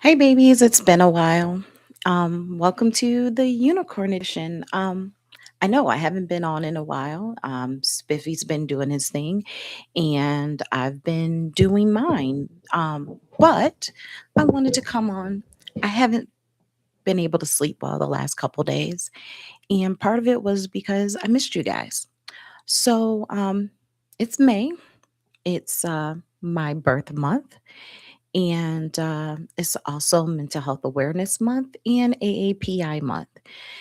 Hey babies, it's been a while. Welcome to the Unicorn Edition. I know I haven't been on in a while. Spiffy's been doing his thing, and I've been doing mine. But I wanted to come on. I haven't been able to sleep well the last couple days, and part of it was because I missed you guys. So it's May. It's my birth month, and it's also Mental Health Awareness Month and AAPI Month.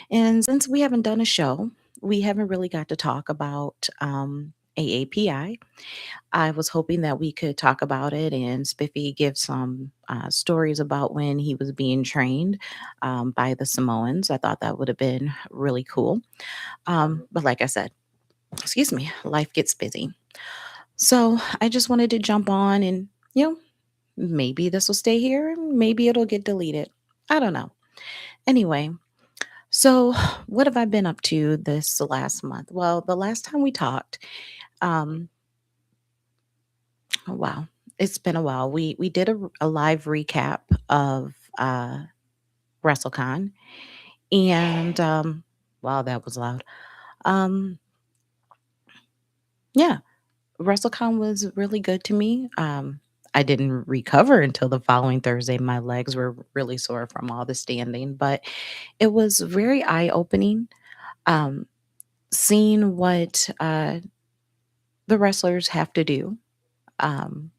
And since we haven't done a show, we haven't really got to talk about AAPI. I was hoping that we could talk about it and Spiffy give some stories about when he was being trained by the Samoans. I thought that would have been really cool. But like I said, excuse me, life gets busy. So I just wanted to jump on and, you know, maybe this will stay here, maybe it'll get deleted. I don't know. Anyway, so what have I been up to this last month? Well, the last time we talked, um, oh, wow, it's been a while. We did a live recap of WrestleCon, and wow, that was loud. Um, yeah, WrestleCon was really good to me. I didn't recover until the following Thursday. My legs were really sore from all the standing, but it was very eye opening, um, seeing what the wrestlers have to do um,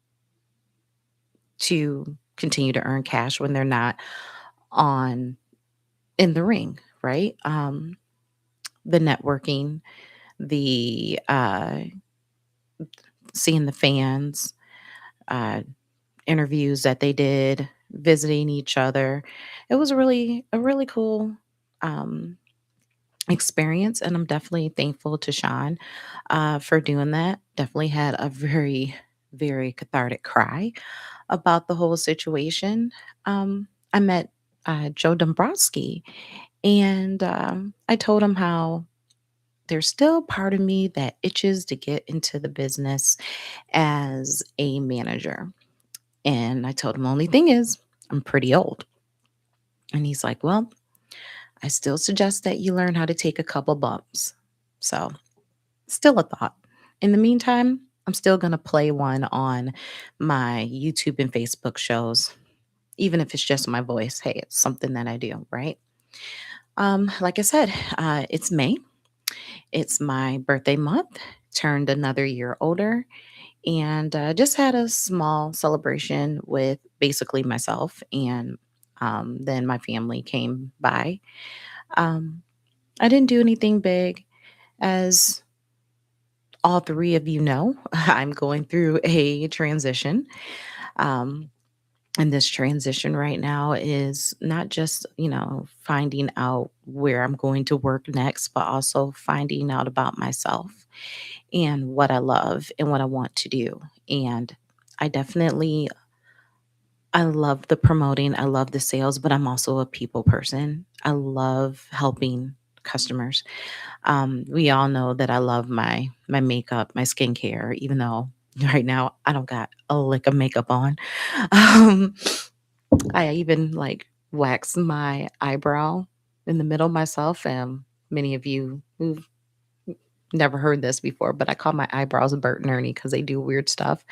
to continue to earn cash when they're not on in the ring, right? The networking, the seeing the fans, uh, interviews that they did, visiting each other. It was a really cool um, experience, and I'm definitely thankful to Sean for doing that. Definitely had a very cathartic cry about the whole situation. I met Joe Dombrowski, and I told him how there's still part of me that itches to get into the business as a manager. And I told him, only thing is, I'm pretty old. And he's like, well, I still suggest that you learn how to take a couple bumps. So, still a thought. In the meantime, I'm still going to play one on my YouTube and Facebook shows, even if it's just my voice. Hey, it's something that I do, right? Like I said, it's May. It's my birthday month, turned another year older, and just had a small celebration with basically myself. And then my family came by. Um, I didn't do anything big. As all three of you know, I'm going through a transition. Um, and this transition right now is not just, finding out where I'm going to work next, but also finding out about myself and what I love and what I want to do. And I definitely I love the promoting, I love the sales, but I'm also a people person. I love helping customers. We all know that I love my makeup, my skincare, even though right now I don't got a lick of makeup on. Um, I even like wax my eyebrow in the middle myself. Many of you who've never heard this before, but I call my eyebrows Bert and Ernie because they do weird stuff.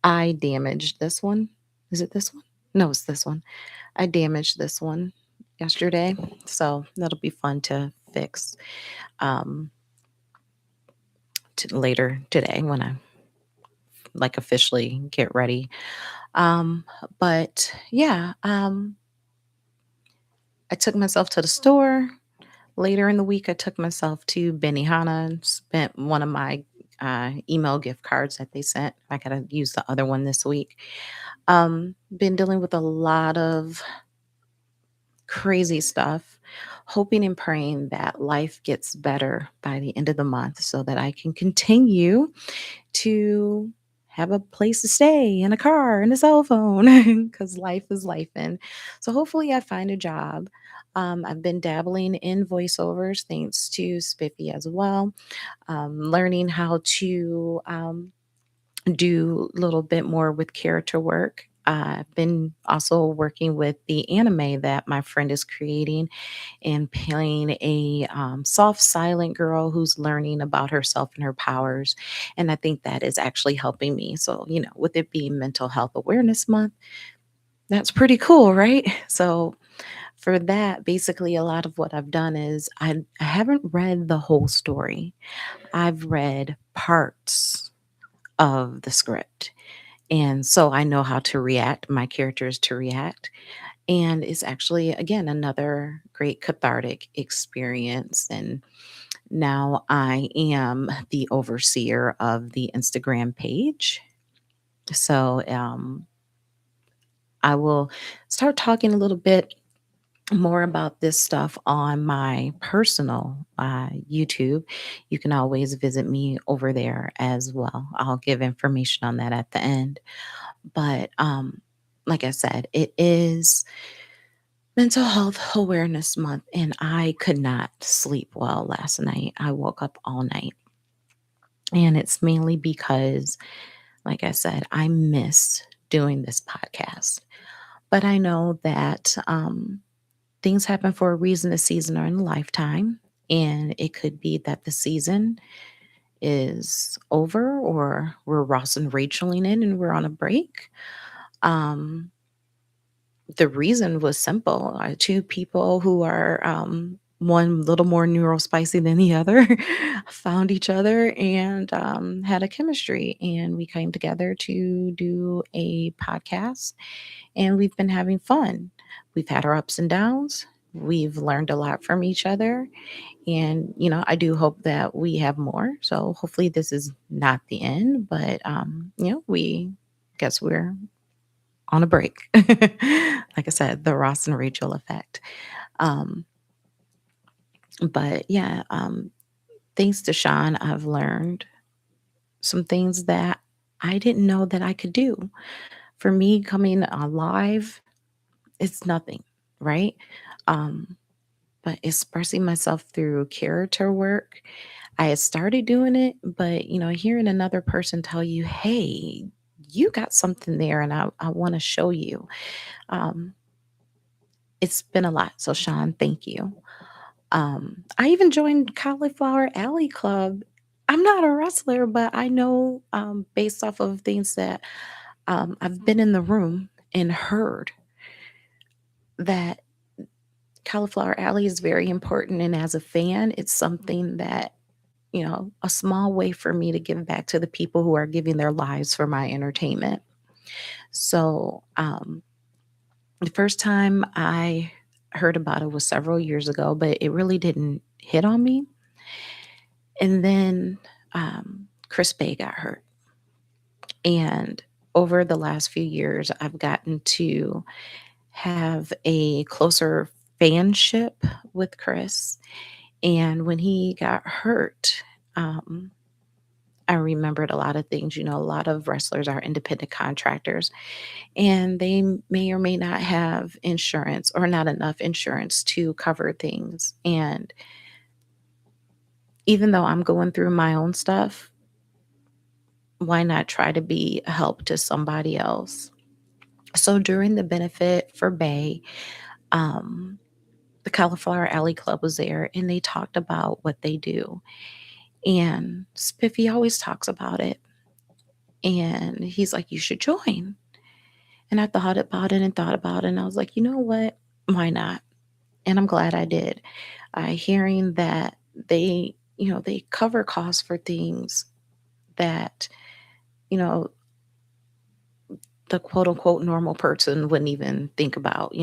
I damaged this one. Is it this one? No, it's this one. I damaged this one yesterday, so that'll be fun to fix um, later today when I like officially get ready. Um, but yeah, I took myself to the store. Later in the week, I took myself to Benihana and spent one of my email gift cards that they sent. I gotta use the other one this week. Been dealing with a lot of crazy stuff, hoping and praying that life gets better by the end of the month so that I can continue to have a place to stay and a car and a cell phone because life is life. And so hopefully I find a job. I've been dabbling in voiceovers thanks to Spiffy as well, learning how to do a little bit more with character work. I've been also working with the anime that my friend is creating and playing a soft, silent girl who's learning about herself and her powers. And I think that is actually helping me. So, with it being Mental Health Awareness Month, that's pretty cool, right? So, for that, basically, a lot of what I've done is I haven't read the whole story. I've read parts of the script. And so I know how to react, my characters to react. And it's actually, again, another great cathartic experience. And now I am the overseer of the Instagram page. So I will start talking a little bit more about this stuff on my personal YouTube. You can always visit me over there as well. I'll give information on that at the end. But like I said, it is Mental Health Awareness Month, and I could not sleep well last night. I woke up all night, and it's mainly because, like I said, I miss doing this podcast. But I know that things happen for a reason, a season, or in a lifetime. And it could be that the season is over, or we're Ross and Racheling in and we're on a break. Um, the reason was simple. Two people who are one a little more neurospicy than the other found each other and had a chemistry, and we came together to do a podcast, and we've been having fun. We've had our ups and downs. We've learned a lot from each other, and I do hope that we have more. So hopefully this is not the end, but we guess we're on a break. Like I said, the Ross and Rachel effect. Um, but yeah, thanks to Sean, I've learned some things that I didn't know that I could do. For me, coming alive, it's nothing, right? Um, but expressing myself through character work, I had started doing it, but hearing another person tell you, hey, you got something there, and I want to show you. Um, it's been a lot. So, Sean, thank you. I even joined Cauliflower Alley Club. I'm not a wrestler, but I know based off of things that I've been in the room and heard that Cauliflower Alley is very important. And as a fan, it's something that, a small way for me to give back to the people who are giving their lives for my entertainment. So, the first time I heard about it was several years ago, but it really didn't hit on me. And then Chris Bay got hurt. And over the last few years, I've gotten to have a closer fanship with Chris. And when he got hurt, um, I remembered a lot of things. A lot of wrestlers are independent contractors, and they may or may not have insurance or not enough insurance to cover things. And even though I'm going through my own stuff, why not try to be a help to somebody else? So during the benefit for Bay, um, the Cauliflower Alley Club was there, and they talked about what they do. And Spiffy always talks about it. And he's like, you should join. And I thought about it and thought about it. And I was like, you know what? Why not? And I'm glad I did. Hearing that they cover costs for things that, you know, the quote unquote normal person wouldn't even think about,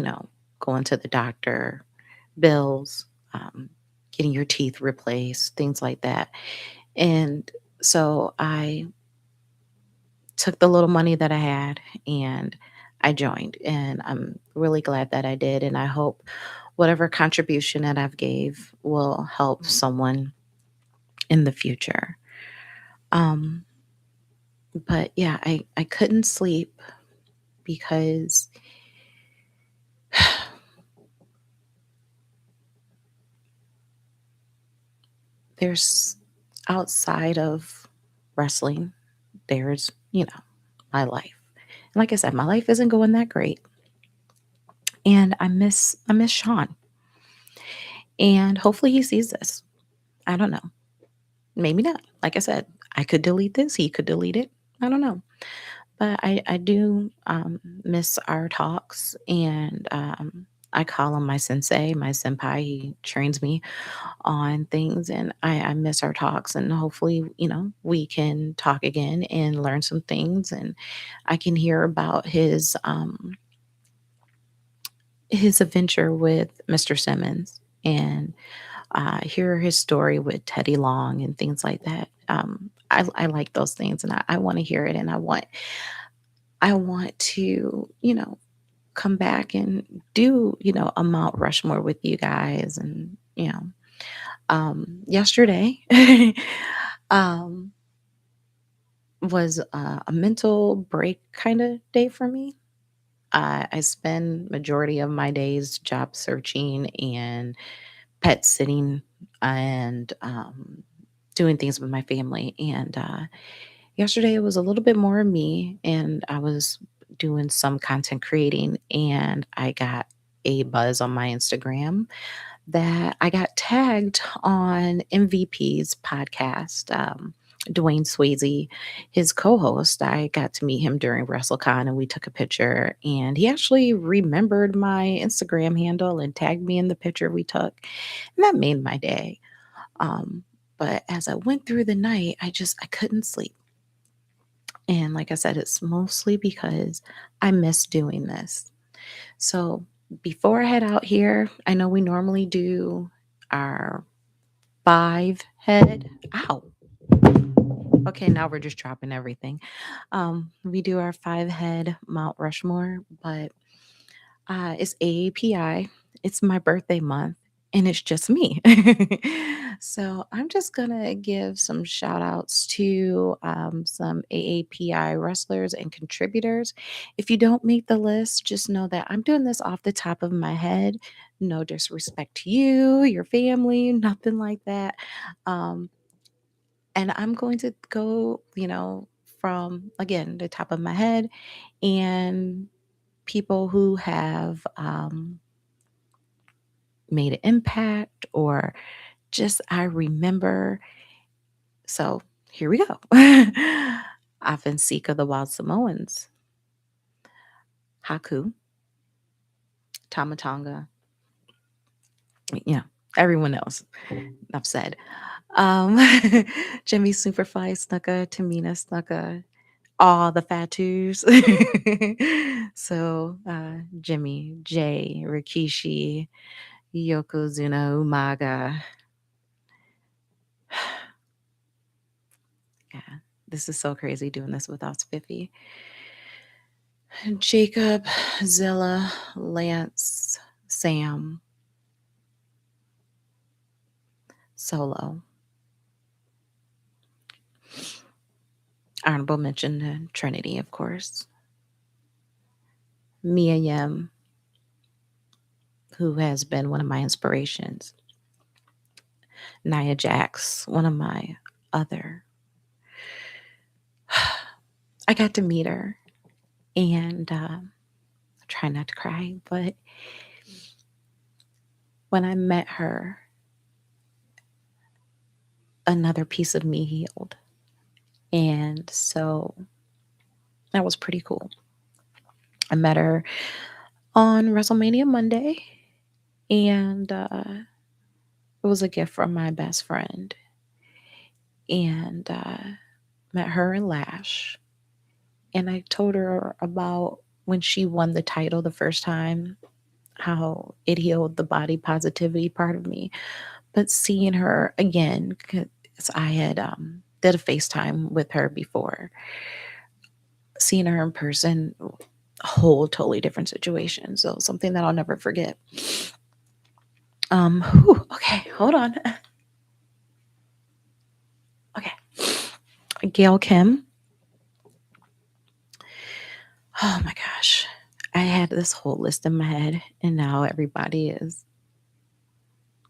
going to the doctor, bills, getting your teeth replaced, things like that. And so I took the little money that I had and I joined, and I'm really glad that I did. And I hope whatever contribution that I've gave will help someone in the future. Um, but yeah, I couldn't sleep because there's outside of wrestling, there's, my life. Like I said, my life isn't going that great, and I miss Sean, and hopefully he sees this. I don't know. Maybe not. Like I said, I could delete this. He could delete it. I don't know. But I do miss our talks, and I call him my sensei, my senpai. He trains me on things, and I miss our talks. And hopefully, we can talk again and learn some things, and I can hear about his adventure with Mr. Simmons, and hear his story with Teddy Long and things like that. I like those things, and I want to hear it, and I want to, come back and do, a Mount Rushmore with you guys. And, yesterday um, was a mental break kind of day for me. I spend majority of my days job searching and pet sitting and doing things with my family. And yesterday it was a little bit more of me, and I was doing some content creating, and I got a buzz on my Instagram that I got tagged on MVP's podcast. Dwayne Swayze, his co-host, I got to meet him during WrestleCon, and we took a picture, and he actually remembered my Instagram handle and tagged me in the picture we took, and that made my day. Um, but as I went through the night, I couldn't sleep. And like I said, it's mostly because I miss doing this. So before I head out here, I know we normally do our five head. Ow. Okay, now we're just dropping everything. We do our five head Mount Rushmore, but it's AAPI. It's my birthday month, and it's just me. So I'm just going to give some shout outs to some AAPI wrestlers and contributors. If you don't make the list, just know that I'm doing this off the top of my head. No disrespect to you, your family, nothing like that. Um, and I'm going to go, from again the top of my head, and people who have made an impact, or just I remember. So here we go. Afinsika the Wild Samoans, Haku, Tamatonga, everyone else. I've said. Um, Jimmy Superfly Snuka, Tamina Snuka, all the Fatus. So Jimmy, Jay, Rikishi, Yokozuna, Umaga. Yeah, this is so crazy doing this without Spiffy. Jacob, Zilla, Lance, Sam, Solo. Honorable mention to Trinity, of course. Mia Yim, who has been one of my inspirations. Nia Jax, one of my other. I got to meet her, and I try not to cry, but when I met her, another piece of me healed. And so that was pretty cool. I met her on WrestleMania Monday, and it was a gift from my best friend. And met her and Lash, and I told her about when she won the title the first time, how it healed the body positivity part of me. But seeing her again, because I had did a FaceTime with her before, seeing her in person, a whole totally different situation. So something that I'll never forget. Okay, hold on. Okay. Gail Kim. Oh my gosh. I had this whole list in my head, and now everybody is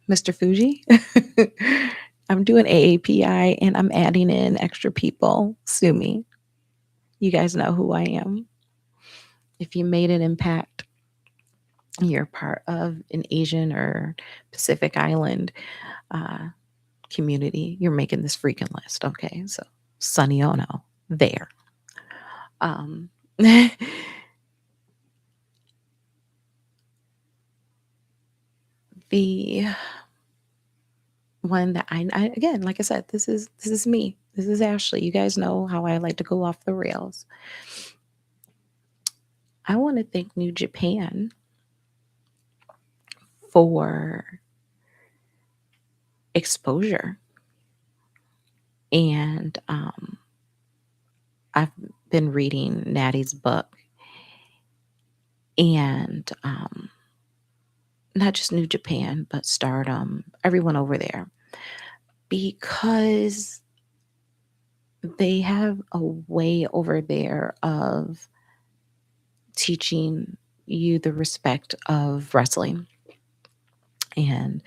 Mr. Fuji. I'm doing AAPI, and I'm adding in extra people. Sue me. You guys know who I am. If you made an impact, you're part of an Asian or Pacific Island uh, community, you're making this freaking list. Okay. So, Sunny Ono, there. Um, the one that I again, like I said, this is me. This is Ashley. You guys know how I like to go off the rails. I want to thank New Japan for exposure. And I've been reading Natty's book, and not just New Japan, but Stardom, everyone over there, because they have a way over there of teaching you the respect of wrestling and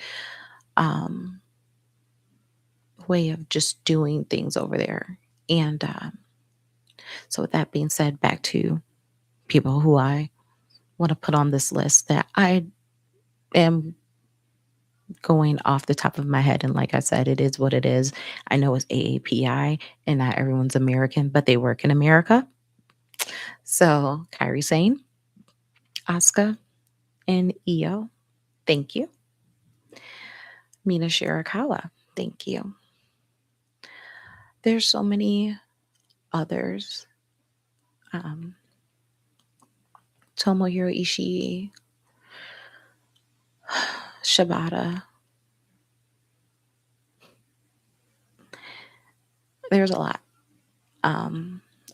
um, way of just doing things over there. And so, with that being said, back to people who I want to put on this list that I am going off the top of my head. And like I said, it is what it is. I know it's AAPI and not everyone's American, but they work in America. So, Kyrie Sane, Asuka, and Io, thank you. Mina Shirakawa, thank you. There's so many others. Um, Tomohiro Ishii, Shibata. There's a lot.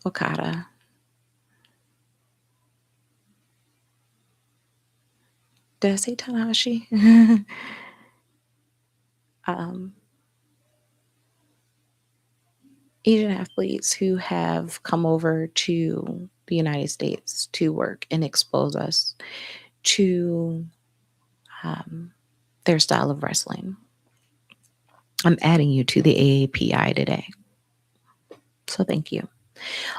Okada. Did I say Tanahashi? um, Asian athletes who have come over to the United States to work and expose us to um, their style of wrestling. I'm adding you to the AAPI today. So thank you.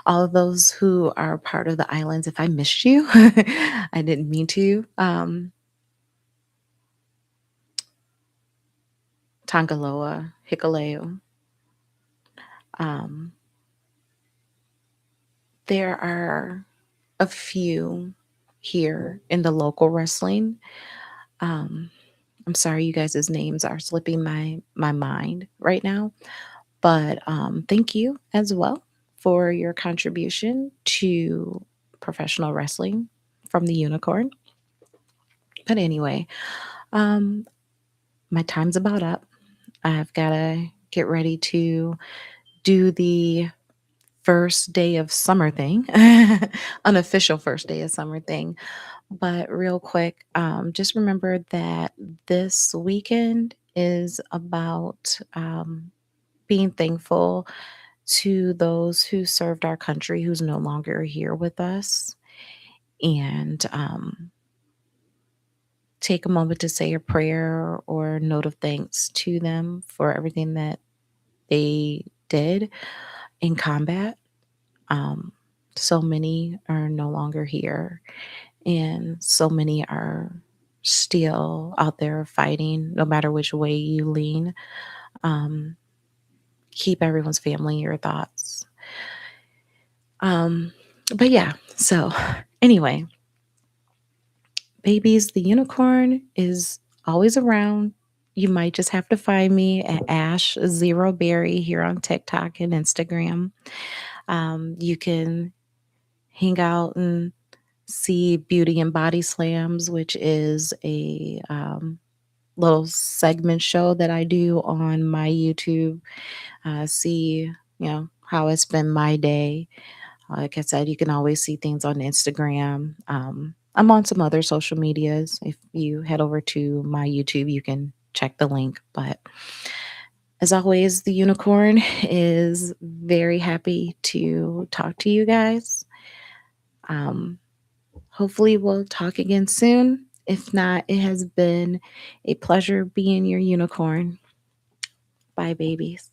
All of those who are part of the islands, if I missed you, I didn't mean to. Tangaloa, Hikaleu. Um, there are a few here in the local wrestling. Um, I'm sorry, you guys' names are slipping my mind right now, but thank you as well for your contribution to professional wrestling from the Unicorn. But anyway, um, my time's about up. I've got to get ready to do the first day of summer thing, unofficial first day of summer thing. But real quick, just remember that this weekend is about being thankful to those who served our country who's no longer here with us, and take a moment to say a prayer or note of thanks to them for everything that they did in combat. Um, so many are no longer here, and so many are still out there fighting, no matter which way you lean. Um, keep everyone's family in your thoughts. Um, but yeah, so anyway, babies, the unicorn is always around. You might just have to find me at Ash Zero Berry here on TikTok and Instagram. You can hang out and see Beauty and Body Slams, which is a little segment show that I do on my YouTube. See, how I spend my day. Like I said, you can always see things on Instagram. I'm on some other social medias. If you head over to my YouTube, you can check the link. But as always, the unicorn is very happy to talk to you guys. Um, Hopefully, we'll talk again soon. If not, it has been a pleasure being your unicorn. Bye, babies.